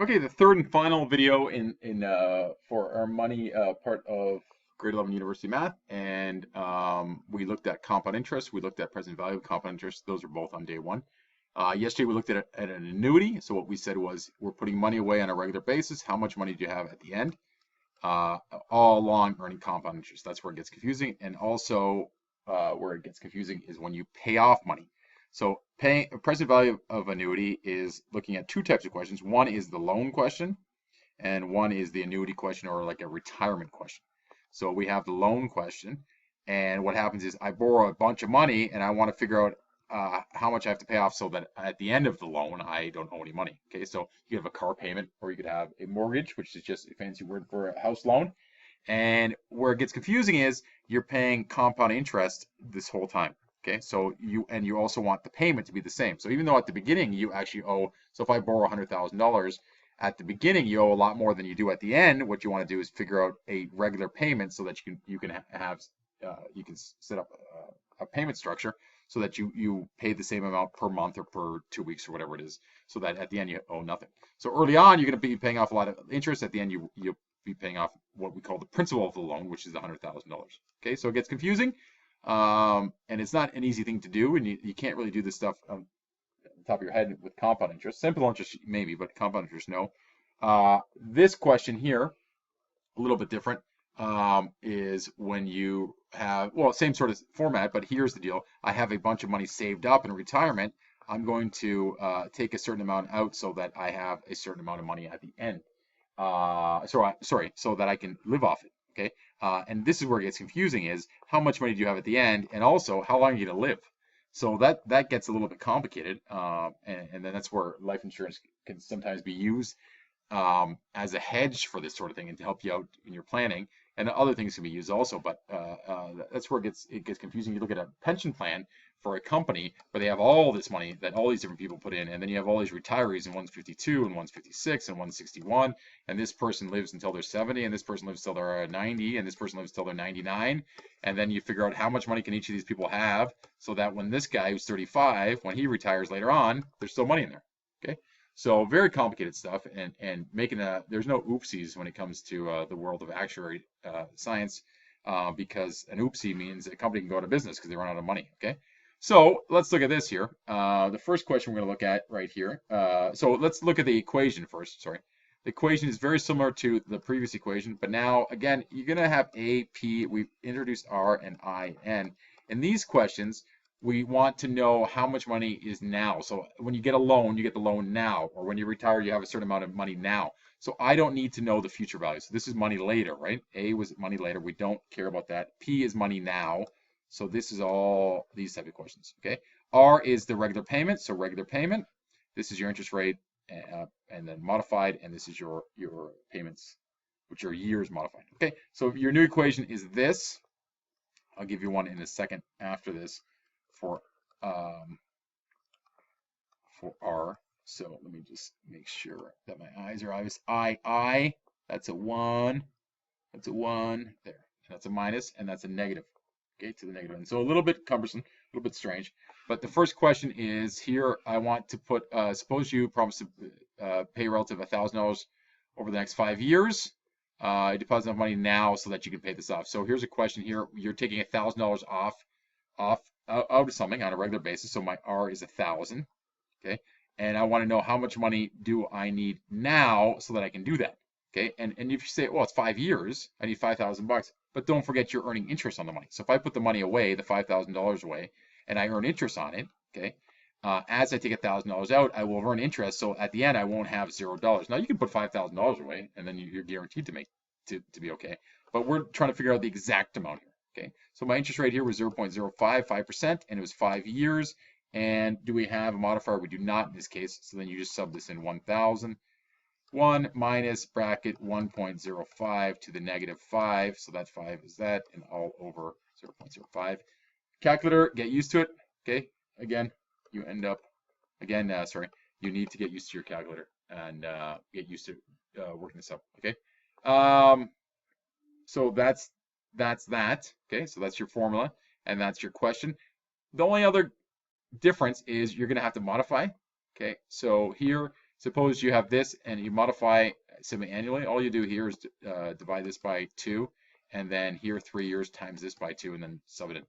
Okay, the third and final video for our money part of grade 11 university math, and we looked at compound interest. We looked at present value of compound interest. Those are both on day one. Yesterday we looked at an annuity. So what we said was we're putting money away on a regular basis. How much money do you have at the end? All along earning compound interest. That's where it gets confusing. And also where it gets confusing is when you pay off money. So paying present value of annuity is looking at two types of questions. One is the loan question, and one is the annuity question, or like a retirement question. So we have the loan question, and what happens is I borrow a bunch of money, and I want to figure out how much I have to pay off so that at the end of the loan I don't owe any money. Okay, so you could have a car payment, or you could have a mortgage, which is just a fancy word for a house loan. And where it gets confusing is you're paying compound interest this whole time. Okay, so you also want the payment to be the same. So even though at the beginning you actually owe, so if I borrow $100,000 at the beginning, you owe a lot more than you do at the end. What you want to do is figure out a regular payment so that you can set up a payment structure so that you pay the same amount per month or per 2 weeks or whatever it is, so that at the end you owe nothing. So early on you're going to be paying off a lot of interest. At the end you'll be paying off what we call the principal of the loan, which is the $100,000. Okay, so it gets confusing. And it's not an easy thing to do, and you can't really do this stuff on the top of your head with compound interest. Simple interest maybe, but compound interest no. This question here, a little bit different, is when you have, well, same sort of format, but here's the deal. I have a bunch of money saved up in retirement. I'm going to take a certain amount out so that I have a certain amount of money at the end. So that I can live off it. Okay, and this is where it gets confusing: is how much money do you have at the end, and also how long are you going to live? So that gets a little bit complicated, and then that's where life insurance can sometimes be used as a hedge for this sort of thing and to help you out in your planning. And other things can be used also, but that's where it gets confusing. You look at a pension plan for a company where they have all this money that all these different people put in, and then you have all these retirees, and one's 52, and one's 56, and one's 61, and this person lives until they're 70, and this person lives till they're 90, and this person lives till they're 99, and then you figure out how much money can each of these people have, so that when this guy who's 35, when he retires later on, there's still money in there. Okay. So very complicated stuff, and there's no oopsies when it comes to the world of actuary science, because an oopsie means a company can go out of business because they run out of money. Okay, so let's look at this here. The first question we're going to look at right here. So let's look at the equation first. Sorry, the equation is very similar to the previous equation, but now again you're going to have A, P. We've introduced R and I, N. In these questions, we want to know how much money is now. So when you get a loan, you get the loan now, or when you retire, you have a certain amount of money now. So I don't need to know the future value. So this is money later, right? A was money later. We don't care about that. P is money now. So this is all these type of questions, okay? R is the regular payment. So regular payment. This is your interest rate, and then modified, and this is your payments, which are years modified, okay? So your new equation is this. I'll give you one in a second after this. For R. So let me just make sure that my eyes are obvious. I, that's a 1, that's a 1, there. That's a minus, and that's a negative, okay, to the negative. And so a little bit cumbersome, a little bit strange. But the first question is here, I want to put, suppose you promise to pay a relative $1,000 over the next 5 years. Deposit enough money now so that you can pay this off. So here's a question here. You're taking $1,000 out of something on a regular basis. So my R is 1,000, okay? And I want to know how much money do I need now so that I can do that, okay? And if you say, well, it's 5 years, I need $5,000, but don't forget you're earning interest on the money. So if I put the money away, the $5,000 away, and I earn interest on it, okay? As I take $1,000 out, I will earn interest. So at the end, I won't have $0. Now you can put $5,000 away, and then you're guaranteed to be okay. But we're trying to figure out the exact amount here. Okay, so my interest rate here was 0.055%, and it was 5 years. And do we have a modifier? We do not in this case. So then you just sub this in 1,000. 1 minus bracket 1.05 to the negative 5. So that 5 is that, and all over 0.05. Calculator, get used to it. Okay, again, you end up, you need to get used to your calculator and get used to working this up. Okay, so that's that. Okay, so that's your formula, and that's your question. The only other difference is you're going to have to modify. Okay, so here, suppose you have this and you modify semi-annually. All you do here is divide this by 2, and then here 3 years times this by 2, and then sub it in.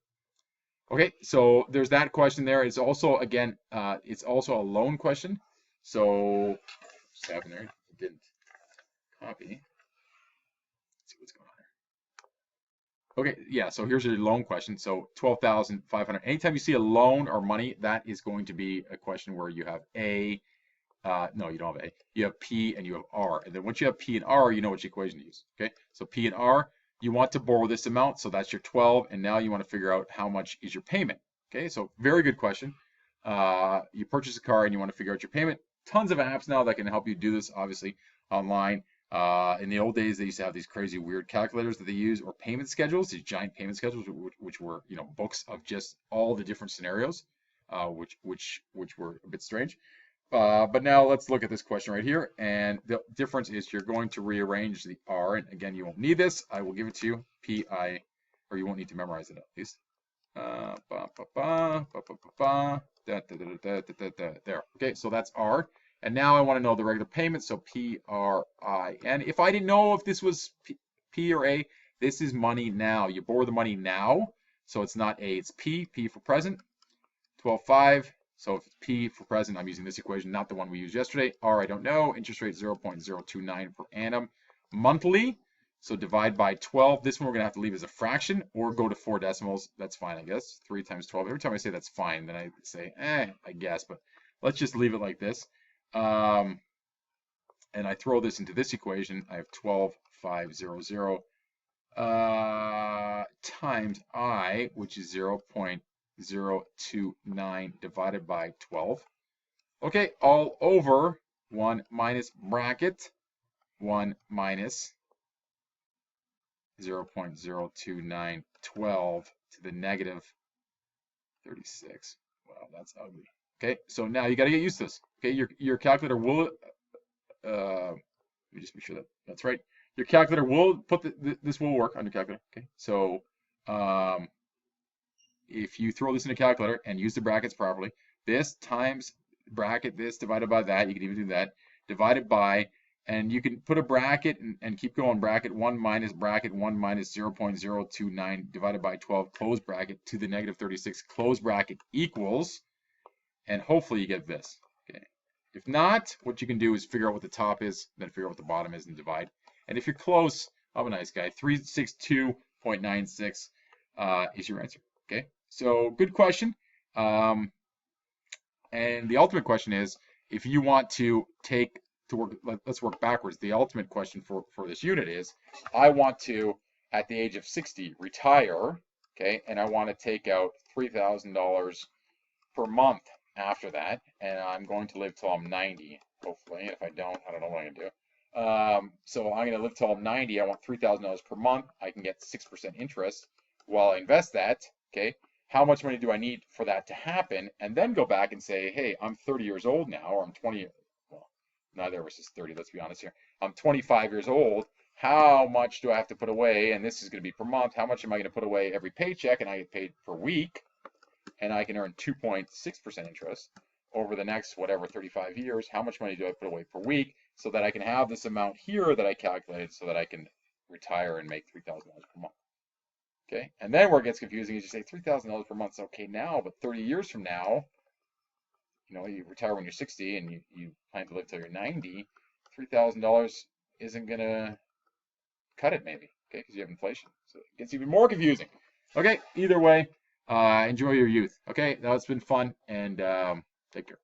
Okay, so there's that question there. It's also, again, it's also a loan question. So, just happened there, didn't copy. Let's see what's going on here. Okay, yeah, so here's your loan question. So 12,500. Anytime you see a loan or money, that is going to be a question where you have A. No, you don't have A. You have P and you have R. And then once you have P and R, you know which equation to use. Okay, so P and R, you want to borrow this amount, so that's your 12, and now you want to figure out how much is your payment. Okay, so very good question. You purchase a car and you want to figure out your payment. Tons of apps now that can help you do this, obviously, online. In the old days, they used to have these crazy weird calculators that they use, or payment schedules, these giant payment schedules, which were, you know, books of just all the different scenarios, which were a bit strange. But now let's look at this question right here, and the difference is you're going to rearrange the R, and again, you won't need this. I will give it to you, P-I, or you won't need to memorize it at least. There. Okay, so that's R. And now I want to know the regular payment, so P-R-I-N. If I didn't know if this was P or A, this is money now. You borrow the money now, so it's not A, it's P. P for present, 12.5. So if it's P for present, I'm using this equation, not the one we used yesterday. R, I don't know. Interest rate 0.029 per annum monthly. So divide by 12. This one we're going to have to leave as a fraction or go to 4 decimals. That's fine, I guess. 3 times 12. Every time I say that's fine, then I say, I guess. But let's just leave it like this. And I throw this into this equation. I have 12,500 times I, which is 0.029 divided by 12. Okay, all over 1 minus bracket 1 minus 0.02912 to the negative 36. Wow, that's ugly. Okay, so now you got to get used to this. Okay, your calculator will, let me just make sure that that's right. Your calculator will put this will work on your calculator. Okay, so if you throw this in a calculator and use the brackets properly, this times bracket this divided by that, you can even do that, divided by, and you can put a bracket and keep going, bracket 1 minus 0.029 divided by 12, close bracket, to the negative 36, close bracket, equals, and hopefully you get this. Okay. If not, what you can do is figure out what the top is, then figure out what the bottom is and divide. And if you're close, I'm a nice guy, 362.96 is your answer. Okay, so good question. And the ultimate question is, if you want to let's work backwards. The ultimate question for this unit is, I want to, at the age of 60, retire, okay, and I want to take out $3,000 per month after that, and I'm going to live till I'm 90, hopefully. And if I don't know what I'm going to do. So I'm going to live till I'm 90. I want $3,000 per month. I can get 6% interest while I invest that. Okay, how much money do I need for that to happen? And then go back and say, hey, I'm 30 years old now, or I'm 20, well, neither of us is 30, let's be honest here. I'm 25 years old. How much do I have to put away? And this is going to be per month. How much am I going to put away every paycheck? And I get paid per week. And I can earn 2.6% interest over the next, whatever, 35 years. How much money do I put away per week so that I can have this amount here that I calculated so that I can retire and make $3,000 per month? Okay, and then where it gets confusing is you say $3,000 per month is okay now, but 30 years from now, you know, you retire when you're 60 and you plan to live till you're 90, $3,000 isn't going to cut it maybe, okay, because you have inflation. So it gets even more confusing. Okay, either way, enjoy your youth. Okay, now it's been fun, and take care.